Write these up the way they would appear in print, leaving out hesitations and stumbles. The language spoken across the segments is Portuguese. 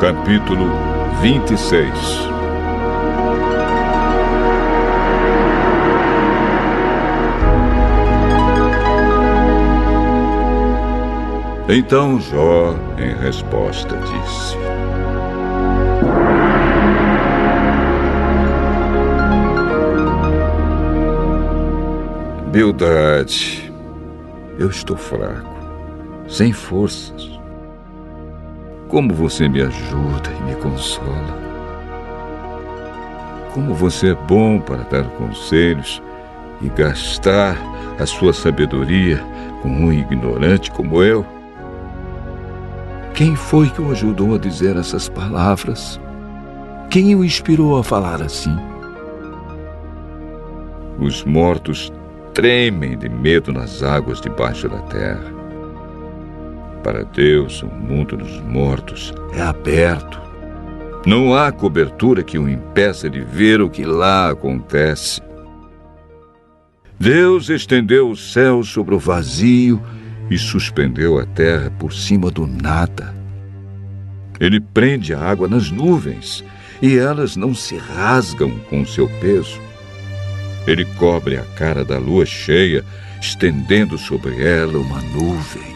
Capítulo 26. Então Jó, em resposta, disse: Bildade, eu estou fraco, sem forças. Como você me ajuda e me consola. Como você é bom para dar conselhos e gastar a sua sabedoria com um ignorante como eu. Quem foi que o ajudou a dizer essas palavras? Quem o inspirou a falar assim? Os mortos tremem de medo nas águas debaixo da terra. Para Deus, o mundo dos mortos é aberto. Não há cobertura que o impeça de ver o que lá acontece. Deus estendeu o céu sobre o vazio e suspendeu a terra por cima do nada. Ele prende a água nas nuvens e elas não se rasgam com o seu peso. Ele cobre a cara da lua cheia, estendendo sobre ela uma nuvem.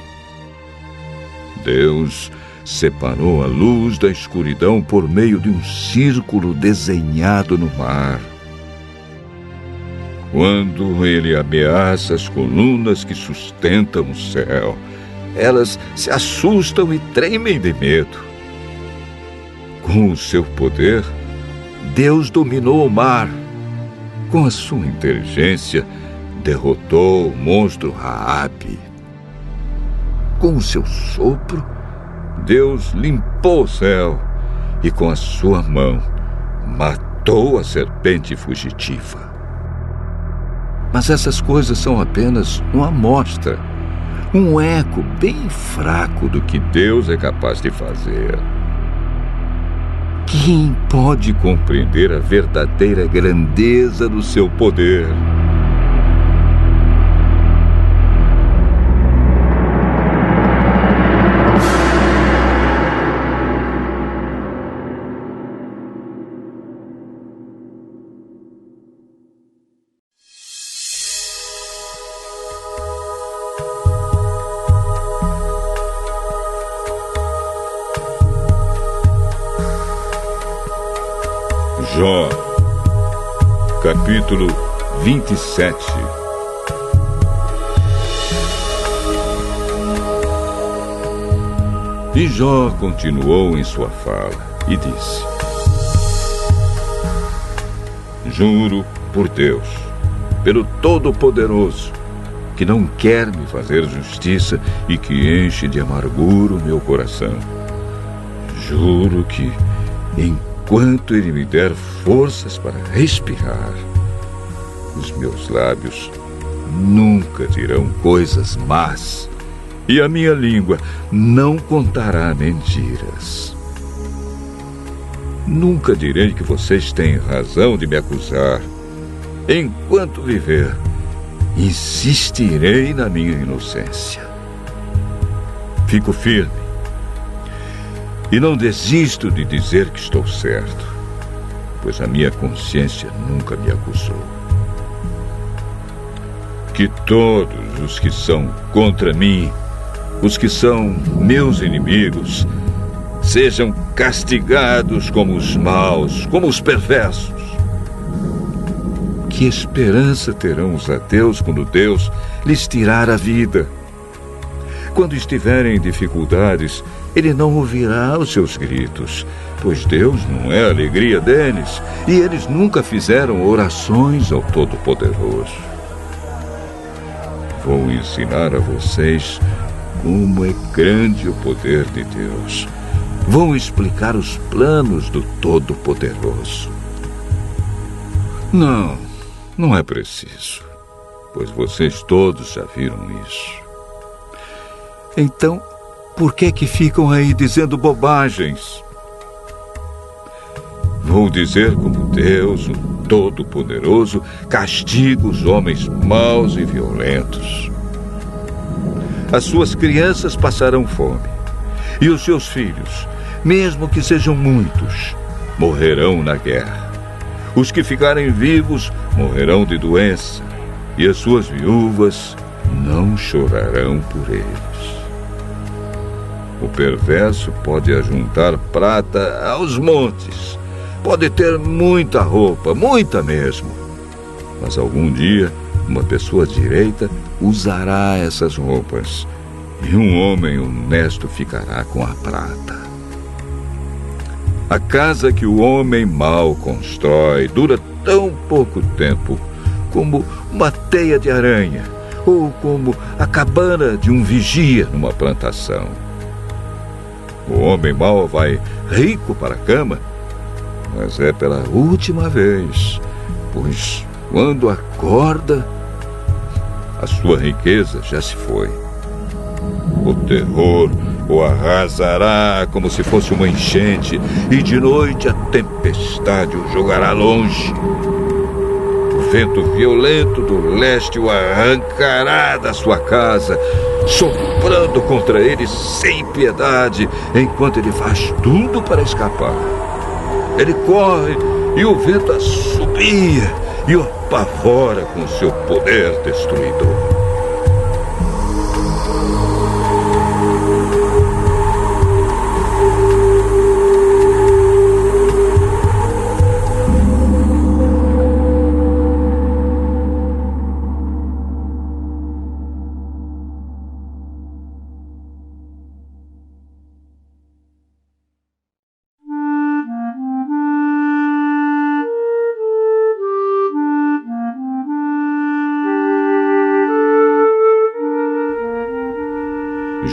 Deus separou a luz da escuridão por meio de um círculo desenhado no mar. Quando ele ameaça as colunas que sustentam o céu, elas se assustam e tremem de medo. Com o seu poder, Deus dominou o mar. Com a sua inteligência, derrotou o monstro Raabe. Com o seu sopro, Deus limpou o céu e com a sua mão matou a serpente fugitiva. Mas essas coisas são apenas uma amostra, um eco bem fraco do que Deus é capaz de fazer. Quem pode compreender a verdadeira grandeza do seu poder? Jó, capítulo 27. E Jó continuou em sua fala e disse: Juro por Deus, pelo Todo-Poderoso, que não quer me fazer justiça e que enche de amargura o meu coração. Juro que, enquanto Ele me der forças para respirar, os meus lábios nunca dirão coisas más e a minha língua não contará mentiras. Nunca direi que vocês têm razão de me acusar. Enquanto viver, insistirei na minha inocência. Fico firme e não desisto de dizer que estou certo, pois a minha consciência nunca me acusou. Que todos os que são contra mim, os que são meus inimigos, sejam castigados como os maus, como os perversos. Que esperança terão os ateus quando Deus lhes tirar a vida? Quando estiverem em dificuldades, Ele não ouvirá os seus gritos, pois Deus não é a alegria deles, e eles nunca fizeram orações ao Todo-Poderoso. Vou ensinar a vocês como é grande o poder de Deus. Vou explicar os planos do Todo-Poderoso. Não é preciso, pois vocês todos já viram isso. Então, por que ficam aí dizendo bobagens? Vou dizer como Deus, o Todo-Poderoso, castiga os homens maus e violentos. As suas crianças passarão fome, e os seus filhos, mesmo que sejam muitos, morrerão na guerra. Os que ficarem vivos morrerão de doença, e as suas viúvas não chorarão por eles. O perverso pode ajuntar prata aos montes, pode ter muita roupa, muita mesmo, mas algum dia uma pessoa direita usará essas roupas, e um homem honesto ficará com a prata. A casa que o homem mau constrói dura tão pouco tempo como uma teia de aranha, ou como a cabana de um vigia numa plantação. O homem mau vai rico para a cama, mas é pela última vez, pois quando acorda, a sua riqueza já se foi. O terror o arrasará como se fosse uma enchente, e de noite a tempestade o jogará longe. O vento violento do leste o arrancará da sua casa, soprando contra ele sem piedade, enquanto ele faz tudo para escapar. Ele corre e o vento assobia e o apavora com seu poder destruidor.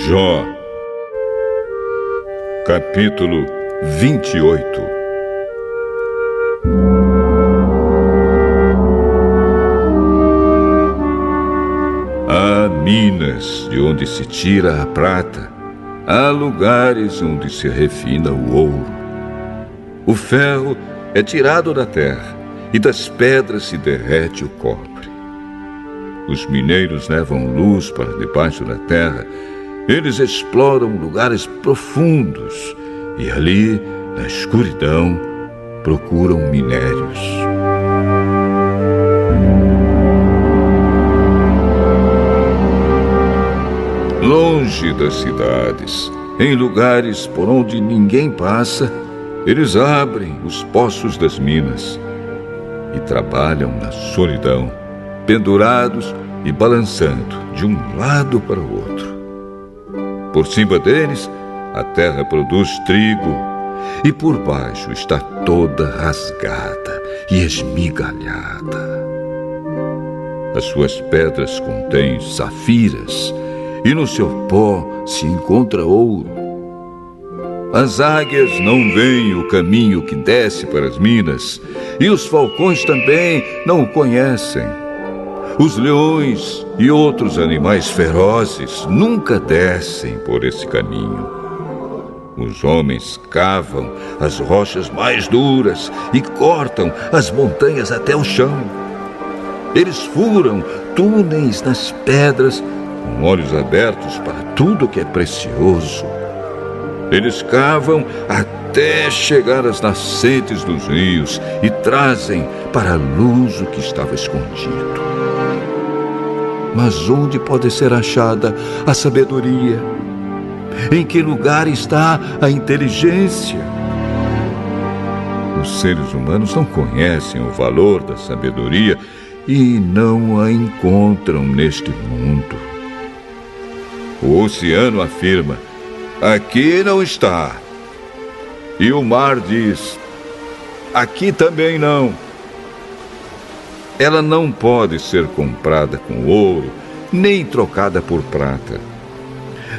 Jó, capítulo 28. Há minas de onde se tira a prata, há lugares onde se refina o ouro. O ferro é tirado da terra, e das pedras se derrete o cobre. Os mineiros levam luz para debaixo da terra. Eles exploram lugares profundos e ali, na escuridão, procuram minérios. Longe das cidades, em lugares por onde ninguém passa, eles abrem os poços das minas e trabalham na solidão, pendurados e balançando de um lado para o outro. Por cima deles, a terra produz trigo, e por baixo está toda rasgada e esmigalhada. As suas pedras contêm safiras, e no seu pó se encontra ouro. As águias não veem o caminho que desce para as minas, e os falcões também não o conhecem. Os leões e outros animais ferozes nunca descem por esse caminho. Os homens cavam as rochas mais duras e cortam as montanhas até o chão. Eles furam túneis nas pedras, com olhos abertos para tudo que é precioso. Eles cavam até chegar às nascentes dos rios e trazem para a luz o que estava escondido. Mas onde pode ser achada a sabedoria? Em que lugar está a inteligência? Os seres humanos não conhecem o valor da sabedoria e não a encontram neste mundo. O oceano afirma: aqui não está. E o mar diz: aqui também não. Ela não pode ser comprada com ouro, nem trocada por prata.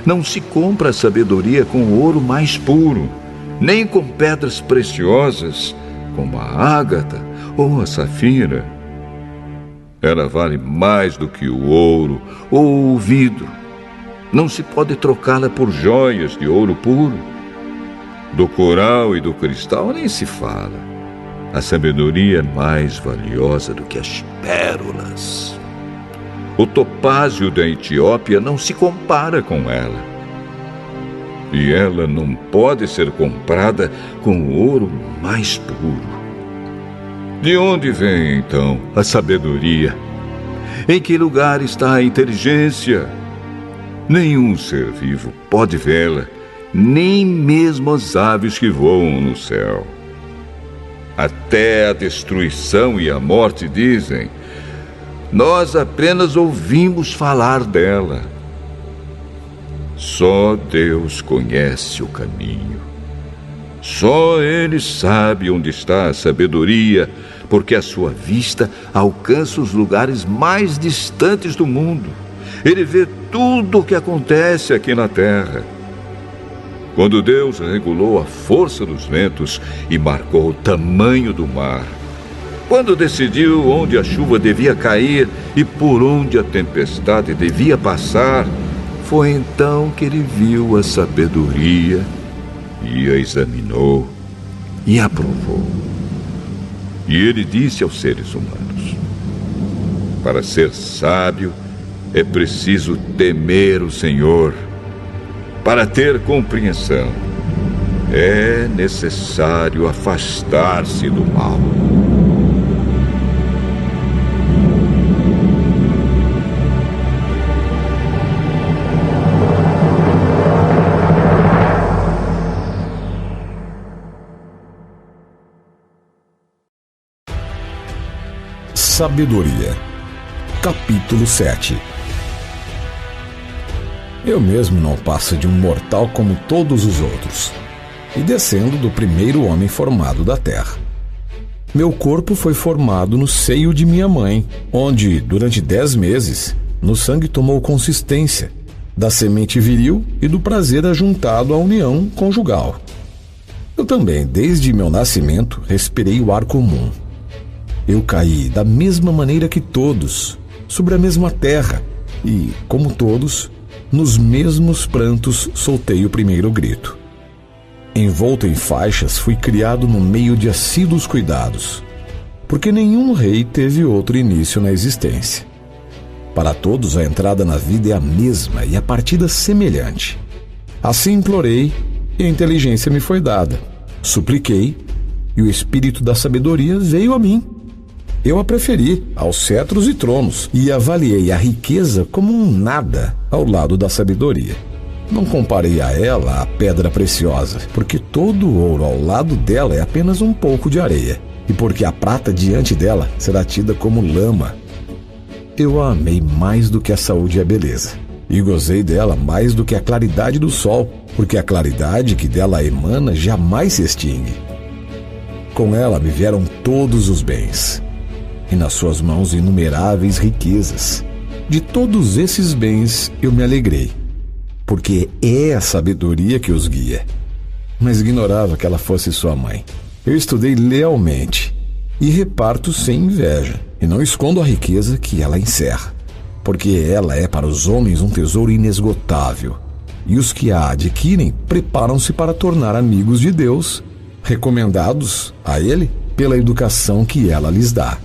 Não se compra a sabedoria com ouro mais puro, nem com pedras preciosas, como a ágata ou a safira. Ela vale mais do que o ouro ou o vidro. Não se pode trocá-la por joias de ouro puro. Do coral e do cristal nem se fala. A sabedoria é mais valiosa do que as pérolas. O topázio da Etiópia não se compara com ela. e ela não pode ser comprada com o ouro mais puro. De onde vem, então, a sabedoria? Em que lugar está a inteligência? Nenhum ser vivo pode vê-la, nem mesmo as aves que voam no céu. Até a destruição e a morte dizem: nós apenas ouvimos falar dela. Só Deus conhece o caminho. Só Ele sabe onde está a sabedoria, porque a sua vista alcança os lugares mais distantes do mundo. Ele vê tudo o que acontece aqui na terra. Quando Deus regulou a força dos ventos e marcou o tamanho do mar, quando decidiu onde a chuva devia cair e por onde a tempestade devia passar, foi então que ele viu a sabedoria e a examinou e aprovou. E ele disse aos seres humanos: para ser sábio é preciso temer o Senhor. Para ter compreensão, é necessário afastar-se do mal. Sabedoria. Capítulo 7. Eu mesmo não passo de um mortal como todos os outros, e descendo do primeiro homem formado da terra. Meu corpo foi formado no seio de minha mãe, onde, durante 10 meses, no sangue tomou consistência da semente viril e do prazer ajuntado à união conjugal. Eu também, desde meu nascimento, respirei o ar comum. Eu caí da mesma maneira que todos, sobre a mesma terra, e, como todos, nos mesmos prantos soltei o primeiro grito. Envolto em faixas, fui criado no meio de assíduos cuidados, porque nenhum rei teve outro início na existência. Para todos a entrada na vida é a mesma e a partida semelhante. Assim implorei e a inteligência me foi dada. Supliquei e o espírito da sabedoria veio a mim. Eu a preferi aos cetros e tronos e avaliei a riqueza como um nada ao lado da sabedoria. Não comparei a ela a pedra preciosa, porque todo o ouro ao lado dela é apenas um pouco de areia, e porque a prata diante dela será tida como lama. Eu a amei mais do que a saúde e a beleza, e gozei dela mais do que a claridade do sol, porque a claridade que dela emana jamais se extingue. Com ela me vieram todos os bens, e nas suas mãos inumeráveis riquezas. De todos esses bens eu me alegrei, porque é a sabedoria que os guia. Mas ignorava que ela fosse sua mãe. Eu estudei lealmente e reparto sem inveja, e não escondo a riqueza que ela encerra, porque ela é para os homens um tesouro inesgotável, e os que a adquirem preparam-se para tornar amigos de Deus, recomendados a Ele pela educação que ela lhes dá.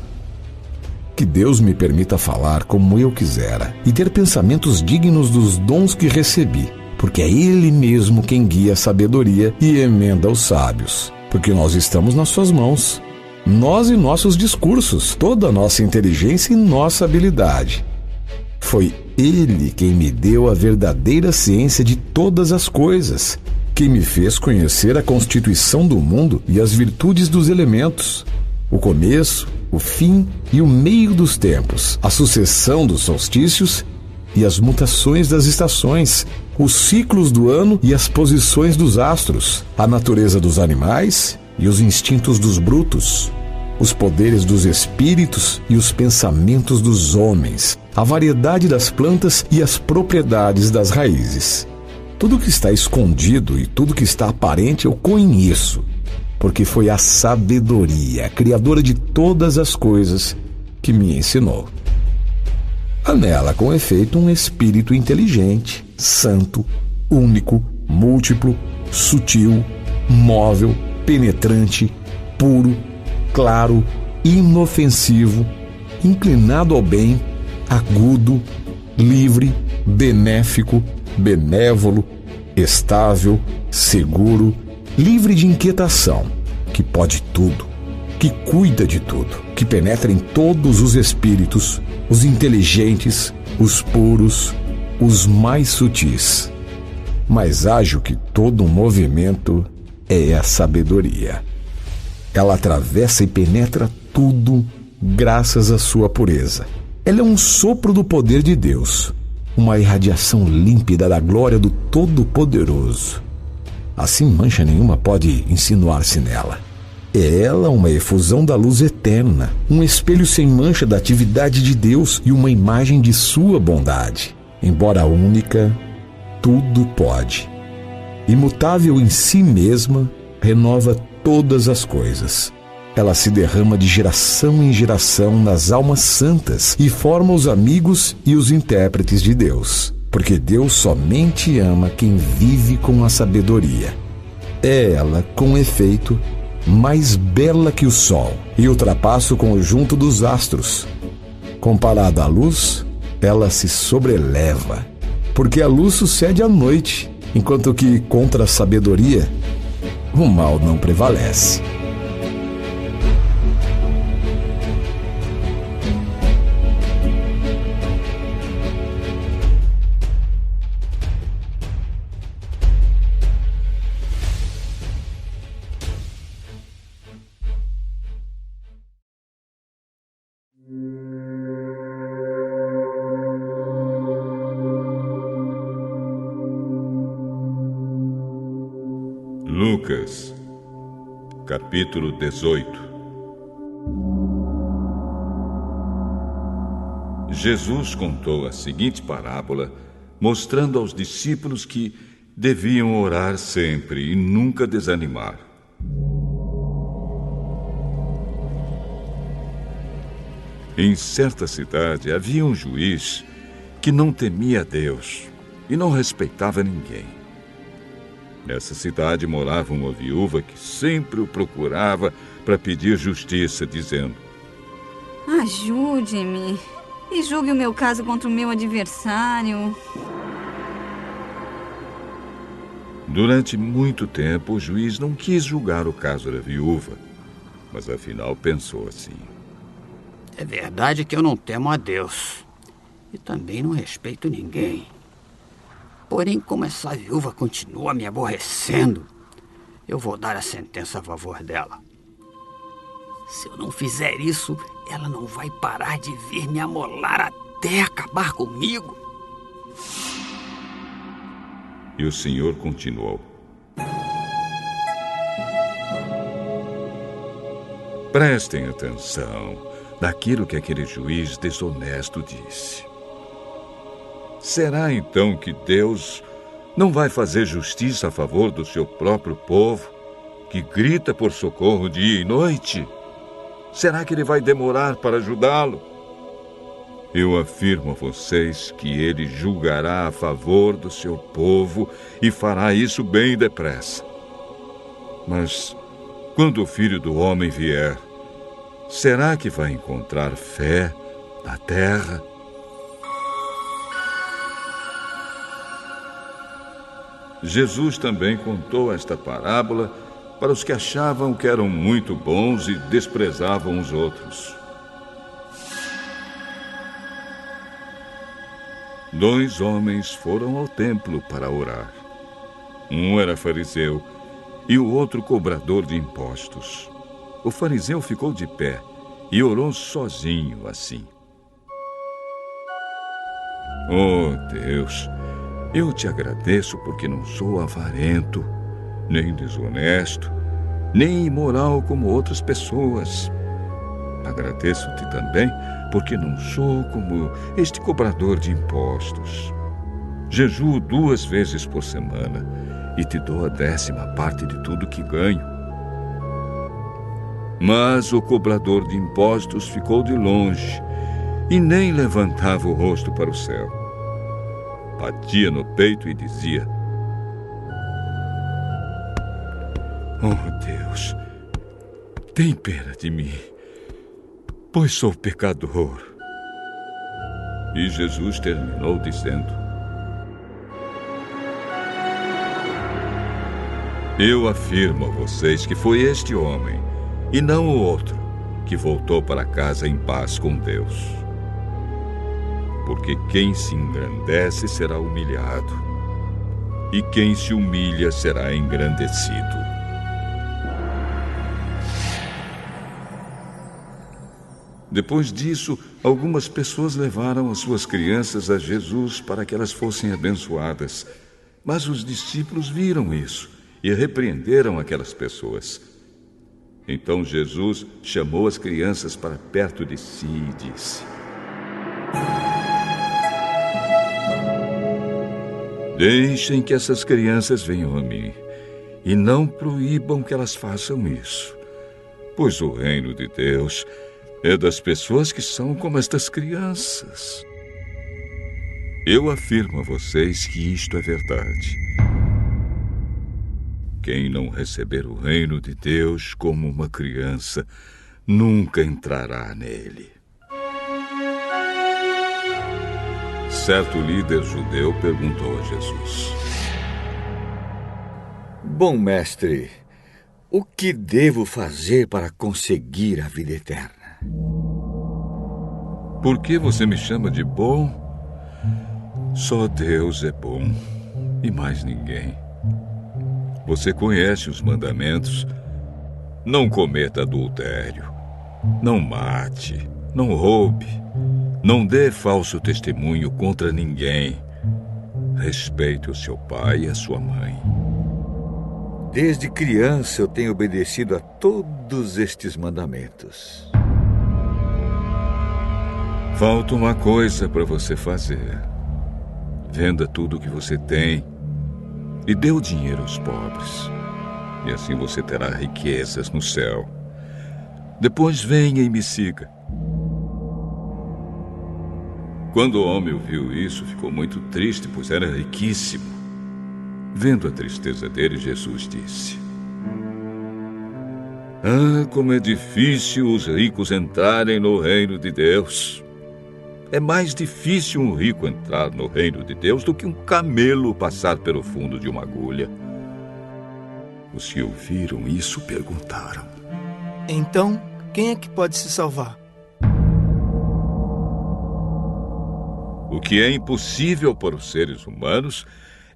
Que Deus me permita falar como eu quisera e ter pensamentos dignos dos dons que recebi, porque é Ele mesmo quem guia a sabedoria e emenda os sábios, porque nós estamos nas suas mãos, nós e nossos discursos, toda a nossa inteligência e nossa habilidade. Foi Ele quem me deu a verdadeira ciência de todas as coisas, quem me fez conhecer a constituição do mundo e as virtudes dos elementos, o começo, o fim e o meio dos tempos, a sucessão dos solstícios e as mutações das estações, os ciclos do ano e as posições dos astros, a natureza dos animais e os instintos dos brutos, os poderes dos espíritos e os pensamentos dos homens, a variedade das plantas e as propriedades das raízes. Tudo que está escondido e tudo que está aparente eu conheço, porque foi a sabedoria, criadora de todas as coisas, que me ensinou. Há nela, com efeito, um espírito inteligente, santo, único, múltiplo, sutil, móvel, penetrante, puro, claro, inofensivo, inclinado ao bem, agudo, livre, benéfico, benévolo, estável, seguro, livre de inquietação, que pode tudo, que cuida de tudo, que penetra em todos os espíritos, os inteligentes, os puros, os mais sutis. Mais ágil que todo um movimento é a sabedoria. Ela atravessa e penetra tudo graças à sua pureza. Ela é um sopro do poder de Deus, uma irradiação límpida da glória do Todo-Poderoso. Assim, mancha nenhuma pode insinuar-se nela. É ela uma efusão da luz eterna, um espelho sem mancha da atividade de Deus e uma imagem de sua bondade. Embora única, tudo pode. Imutável em si mesma, renova todas as coisas. Ela se derrama de geração em geração nas almas santas e forma os amigos e os intérpretes de Deus, porque Deus somente ama quem vive com a sabedoria. É ela, com efeito, mais bela que o sol e ultrapassa o conjunto dos astros. Comparada à luz, ela se sobreleva, porque a luz sucede à noite, enquanto que contra a sabedoria o mal não prevalece. Lucas, capítulo 18. Jesus contou a seguinte parábola, mostrando aos discípulos que deviam orar sempre e nunca desanimar. Em certa cidade havia um juiz que não temia a Deus e não respeitava ninguém. Nessa cidade morava uma viúva que sempre o procurava para pedir justiça, dizendo: ajude-me e julgue o meu caso contra o meu adversário. Durante muito tempo, o juiz não quis julgar o caso da viúva, mas afinal pensou assim: é verdade que eu não temo a Deus e também não respeito ninguém. Porém, como essa viúva continua me aborrecendo, eu vou dar a sentença a favor dela. Se eu não fizer isso, ela não vai parar de vir me amolar até acabar comigo. E o Senhor continuou: prestem atenção naquilo que aquele juiz desonesto disse. Será então que Deus não vai fazer justiça a favor do seu próprio povo, que grita por socorro dia e noite? Será que ele vai demorar para ajudá-lo? Eu afirmo a vocês que ele julgará a favor do seu povo e fará isso bem depressa. Mas quando o Filho do Homem vier, será que vai encontrar fé na terra? Jesus também contou esta parábola para os que achavam que eram muito bons e desprezavam os outros. 2 homens foram ao templo para orar. Um era fariseu e o outro cobrador de impostos. O fariseu ficou de pé e orou sozinho assim: Oh Deus, eu te agradeço porque não sou avarento, nem desonesto, nem imoral como outras pessoas. Agradeço-te também porque não sou como este cobrador de impostos. Jejuo 2 vezes por semana e te dou a 10ª parte de tudo que ganho. Mas o cobrador de impostos ficou de longe e nem levantava o rosto para o céu. Batia no peito e dizia: Oh Deus, tem pena de mim, pois sou pecador. E Jesus terminou dizendo: Eu afirmo a vocês que foi este homem, e não o outro, que voltou para casa em paz com Deus. Porque quem se engrandece será humilhado, e quem se humilha será engrandecido. Depois disso, algumas pessoas levaram as suas crianças a Jesus para que elas fossem abençoadas. Mas os discípulos viram isso e repreenderam aquelas pessoas. Então Jesus chamou as crianças para perto de si e disse: Deixem que essas crianças venham a mim, e não proíbam que elas façam isso, pois o reino de Deus é das pessoas que são como estas crianças. Eu afirmo a vocês que isto é verdade. Quem não receber o reino de Deus como uma criança, nunca entrará nele. Certo líder judeu perguntou a Jesus: Bom mestre, o que devo fazer para conseguir a vida eterna? Por que você me chama de bom? Só Deus é bom e mais ninguém. Você conhece os mandamentos: não cometa adultério, não mate, não roube, não dê falso testemunho contra ninguém, respeite o seu pai e a sua mãe. Desde criança eu tenho obedecido a todos estes mandamentos. Falta uma coisa para você fazer. Venda tudo o que você tem e dê o dinheiro aos pobres. E assim você terá riquezas no céu. Depois venha e me siga. Quando o homem ouviu isso, ficou muito triste, pois era riquíssimo. Vendo a tristeza dele, Jesus disse: como é difícil os ricos entrarem no reino de Deus. É mais difícil um rico entrar no reino de Deus do que um camelo passar pelo fundo de uma agulha. Os que ouviram isso perguntaram: Então, quem é que pode se salvar? O que é impossível para os seres humanos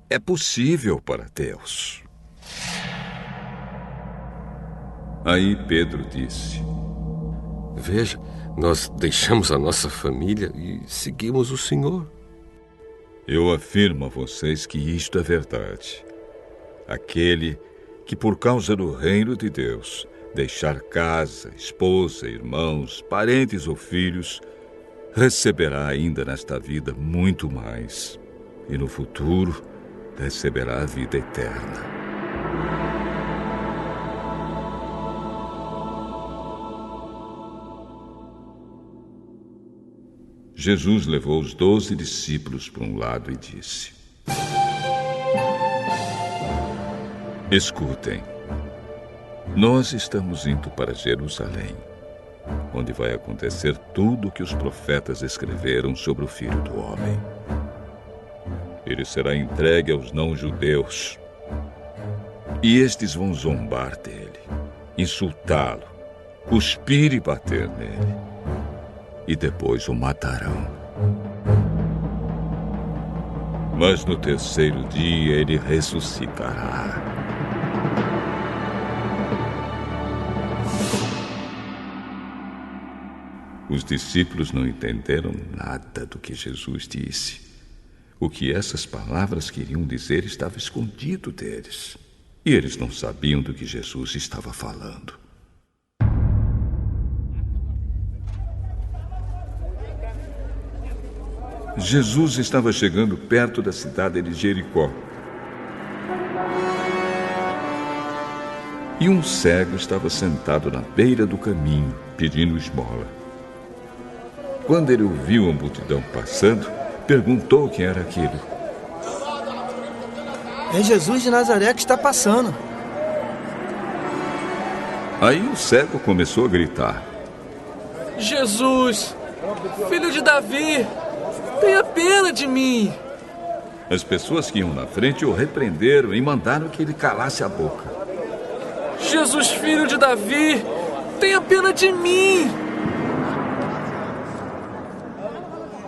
é possível para Deus. Aí Pedro disse: Veja, nós deixamos a nossa família e seguimos o Senhor. Eu afirmo a vocês que isto é verdade. Aquele que, por causa do reino de Deus, deixar casa, esposa, irmãos, parentes ou filhos, receberá ainda nesta vida muito mais, e no futuro receberá a vida eterna. Jesus levou os 12 discípulos para um lado e disse: Escutem, nós estamos indo para Jerusalém, onde vai acontecer tudo o que os profetas escreveram sobre o Filho do Homem. Ele será entregue aos não-judeus, e estes vão zombar dele, insultá-lo, cuspir e bater nele, e depois o matarão. Mas no terceiro dia ele ressuscitará. Os discípulos não entenderam nada do que Jesus disse. O que essas palavras queriam dizer estava escondido deles. E eles não sabiam do que Jesus estava falando. Jesus estava chegando perto da cidade de Jericó. E um cego estava sentado na beira do caminho, pedindo esmola. Quando ele ouviu a multidão passando, perguntou quem era aquilo. É Jesus de Nazaré que está passando. Aí o cego começou a gritar: Jesus, filho de Davi, tenha pena de mim. As pessoas que iam na frente o repreenderam e mandaram que ele calasse a boca. Jesus, filho de Davi, tenha pena de mim!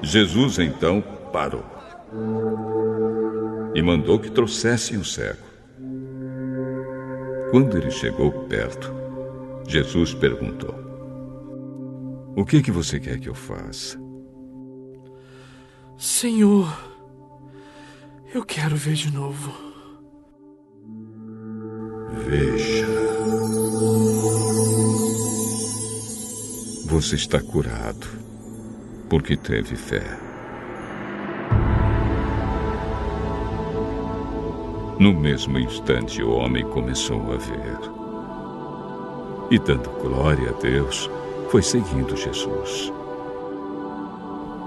Jesus então parou e mandou que trouxessem o cego. Quando ele chegou perto, Jesus perguntou: "O que você quer que eu faça?" Senhor, eu quero ver de novo. Veja. Você está curado, porque teve fé. No mesmo instante, o homem começou a ver. E, dando glória a Deus, foi seguindo Jesus.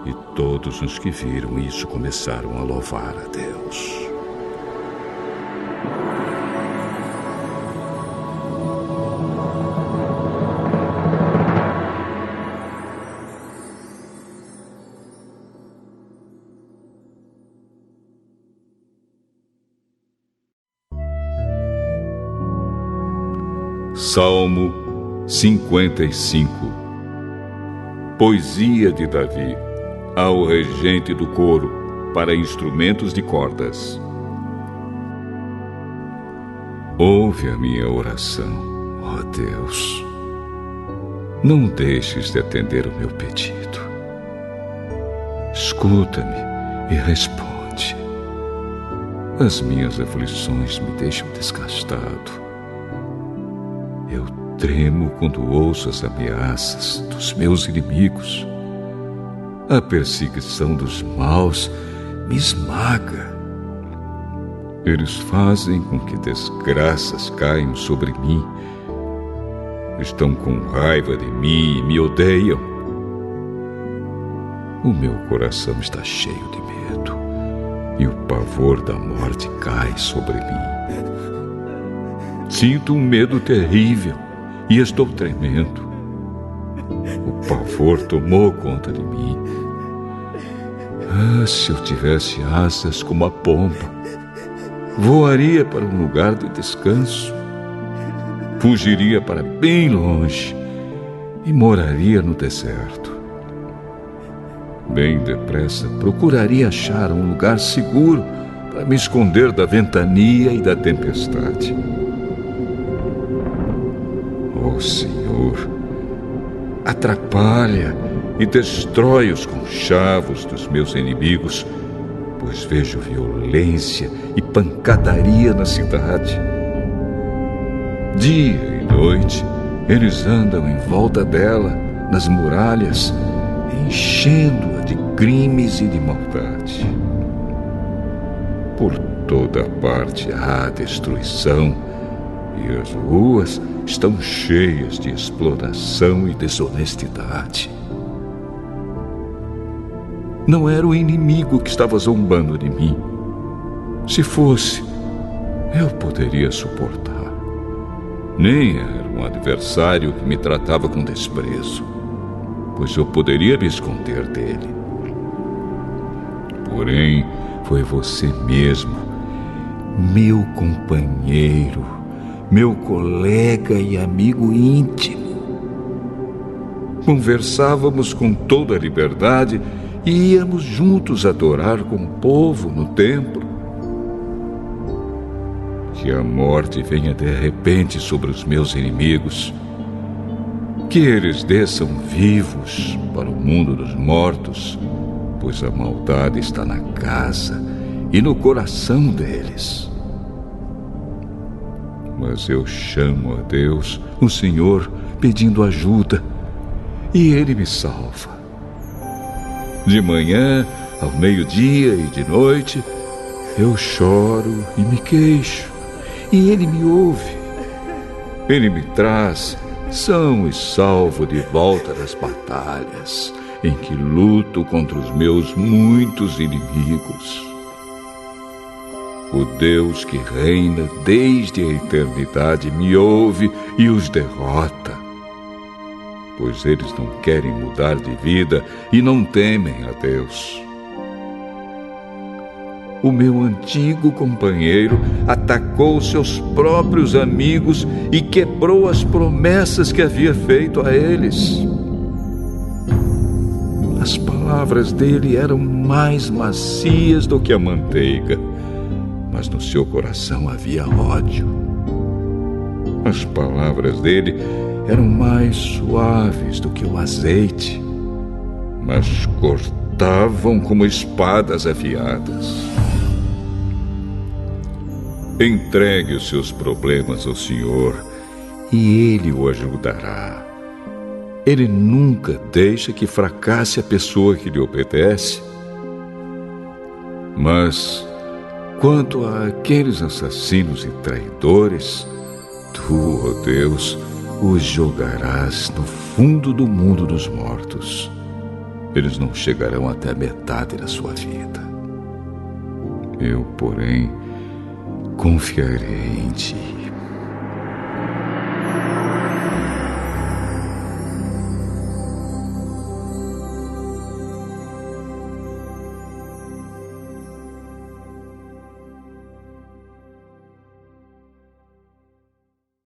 E todos os que viram isso começaram a louvar a Deus. Salmo 55. Poesia de Davi, ao regente do coro, para instrumentos de cordas. Ouve a minha oração, ó Deus. Não deixes de atender o meu pedido. Escuta-me e responde. As minhas aflições me deixam desgastado. Eu tremo quando ouço as ameaças dos meus inimigos. A perseguição dos maus me esmaga. Eles fazem com que desgraças caiam sobre mim. Estão com raiva de mim e me odeiam. O meu coração está cheio de medo e o pavor da morte cai sobre mim. Sinto um medo terrível e estou tremendo. O pavor tomou conta de mim. Ah, se eu tivesse asas como a pomba, voaria para um lugar de descanso. Fugiria para bem longe e moraria no deserto. Bem depressa procuraria achar um lugar seguro para me esconder da ventania e da tempestade. Ó Senhor, atrapalha e destrói os conchavos dos meus inimigos, pois vejo violência e pancadaria na cidade. Dia e noite, eles andam em volta dela, nas muralhas, enchendo-a de crimes e de maldade. Por toda parte há destruição, e as ruas estão cheias de exploração e desonestidade. Não era o inimigo que estava zombando de mim. Se fosse, eu poderia suportar. Nem era um adversário que me tratava com desprezo, pois eu poderia me esconder dele. Porém, foi você mesmo, meu companheiro, meu colega e amigo íntimo. Conversávamos com toda a liberdade e íamos juntos adorar com o povo no templo. Que a morte venha de repente sobre os meus inimigos. Que eles desçam vivos para o mundo dos mortos, pois a maldade está na casa e no coração deles. Mas eu chamo a Deus, o Senhor, pedindo ajuda, e Ele me salva. De manhã, ao meio-dia e de noite, eu choro e me queixo, e Ele me ouve. Ele me traz são e salvo de volta das batalhas em que luto contra os meus muitos inimigos. O Deus que reina desde a eternidade me ouve e os derrota, pois eles não querem mudar de vida e não temem a Deus. O meu antigo companheiro atacou seus próprios amigos e quebrou as promessas que havia feito a eles. As palavras dele eram mais macias do que a manteiga, mas no seu coração havia ódio. As palavras dele eram mais suaves do que o azeite, mas cortavam como espadas afiadas. Entregue os seus problemas ao Senhor e Ele o ajudará. Ele nunca deixa que fracasse a pessoa que lhe obedece. Mas, quanto àqueles assassinos e traidores, tu, ó Deus, os jogarás no fundo do mundo dos mortos. Eles não chegarão até a metade da sua vida. Eu, porém, confiarei em ti.